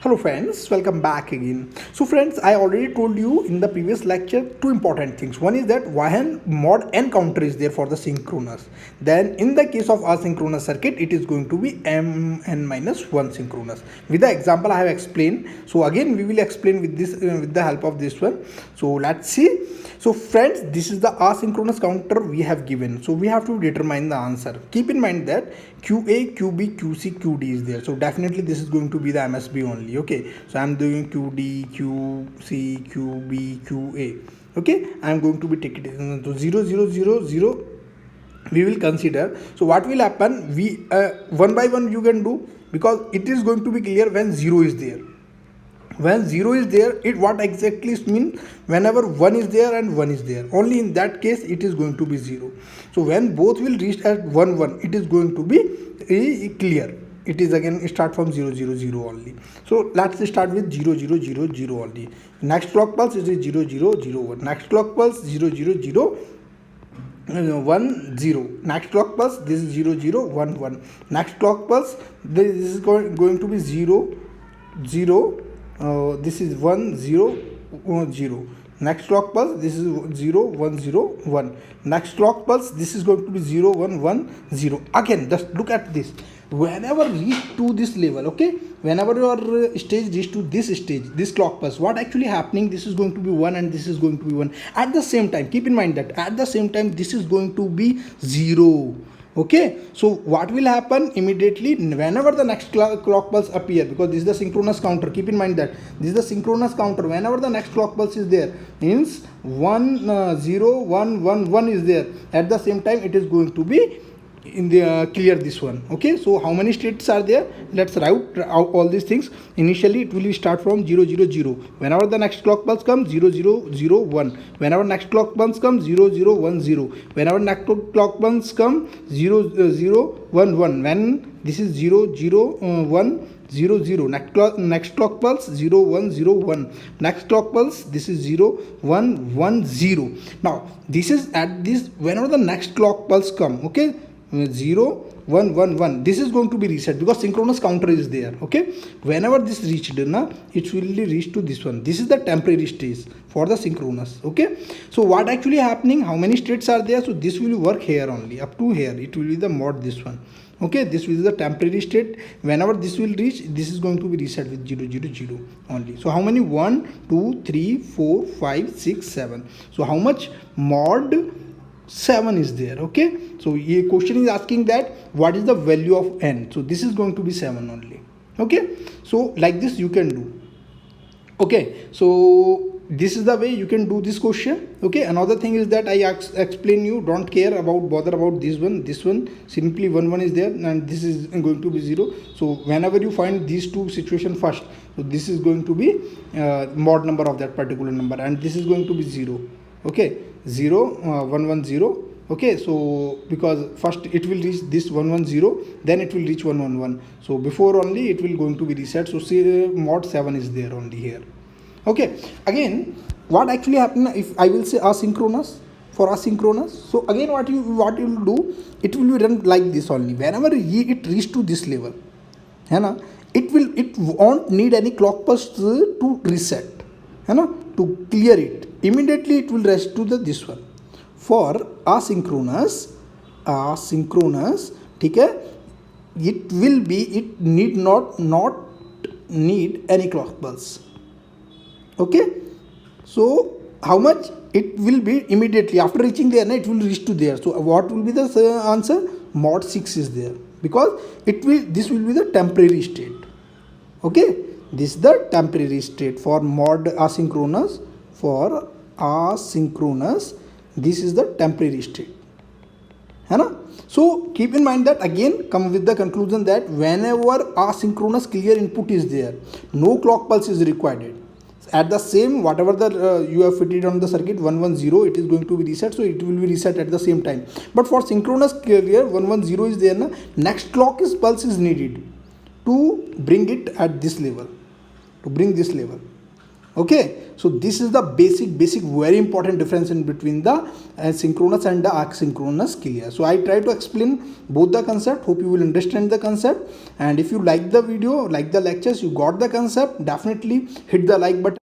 Hello friends, welcome back again. So friends, I already told you in the previous lecture two important things. One is that when mod n counter is there for the synchronous, then in the case of asynchronous circuit, it is going to be mn minus 1 synchronous. With the example I have explained. So again we will explain with this with the help of this one. So let's see. So friends, this is the asynchronous counter we have given. So we have to determine the answer. Keep in mind that QA, QB, QC, QD is there. So definitely this is going to be the MSB only. Okay. So I'm doing QD, QC, QB, QA. Okay. I'm going to be taking it to 0, 0, 0, 0. We will consider. So what will happen? We one by one you can do, because it is going to be clear when 0 is there. When 0 is there, it what exactly means? Whenever 1 is there and 1 is there, only in that case it is going to be 0. So when both will reach at 1 1, it is going to be clear. It is again start from 0 0 0 only. So let's start with 0 0 0 0 only. Next clock pulse is 0 0 0 1. Next clock pulse 0 0 0 1 0. Next clock pulse, this is 0 0 1 1. Next clock pulse, this is going to be 0 0. This is 1 0 0. Next clock pulse, this is 0 1 0 1. Next clock pulse, this is going to be 0 1 1 0. Again, just look at this. Whenever reach to this level, okay, whenever your stage reach to this stage, this clock pulse, what actually happening? This is going to be 1 and this is going to be 1 at the same time. Keep in mind that at the same time this is going to be 0. Okay, so what will happen immediately whenever the next clock pulse appear, because this is the synchronous counter. Keep in mind that this is the synchronous counter. Whenever the next clock pulse is there, means 1 0 1 1 1 is there. At the same time it is going to be in the clear this one. Okay, so how many states are there? Let's write out all these things. Initially it will start from 0 0 0. Whenever the next clock pulse comes, 0 0 0 1. Whenever next clock pulse comes, 0 0 1 0. Whenever next clock pulse comes, 0 0 1 1. When this is 0 0 1 0 0. Next clock pulse 0 1 0 1. Next clock pulse, this is 0 1 1 0. Now this is at this, whenever the next clock pulse come, okay, 0 1 1 1, this is going to be reset because synchronous counter is there. Okay, whenever this reached na, it will reach to this one. This is the temporary stage for the synchronous. Okay, so what actually happening, how many states are there? So this will work here only, up to here it will be the mod this one. Okay, this is the temporary state. Whenever this will reach, this is going to be reset with 0 0 0 only. So how many? 1 2 3 4 5 6 7. So how much? Mod 7 is there. Okay, so a question is asking that what is the value of n. So this is going to be 7 only. Okay, so like this you can do. Okay, so this is the way you can do this question. Okay, another thing is that I explain you, don't care about, bother about this one, simply 1 1 is there and this is going to be 0. So whenever you find these two situation first, so this is going to be mod number of that particular number and this is going to be 0. Okay, 0 1 1 0. Okay, so because first it will reach this 1 1 0, then it will reach 1 1 1. So before only it will going to be reset. So see, mod 7 is there only here. Okay, again what actually happen if I will say asynchronous, for asynchronous? So again what you will do, it will be run like this only. Whenever it reach to this level, it won't need any clock pulse to reset, to clear it. Immediately it will rest to the this one. For asynchronous, okay, it will be, it need not need any clock pulse. Okay, so how much it will be immediately after reaching there, it will reach to there. So what will be the answer? Mod 6 is there, because this will be the temporary state. Okay, this is the temporary state for mod asynchronous. For asynchronous, this is the temporary state. So keep in mind that, again come with the conclusion that whenever asynchronous clear input is there, no clock pulse is required. At the same, whatever the you have fitted on the circuit 1 1 0, it is going to be reset, so it will be reset at the same time. But for synchronous clear 1 1 0 is there, next clock pulse is needed to bring it at this level, to bring this level. Okay, so this is the basic very important difference in between the synchronous and the asynchronous clear. So I try to explain both the concept. Hope you will understand the concept, and if you like the video, like the lectures, you got the concept, definitely hit the like button.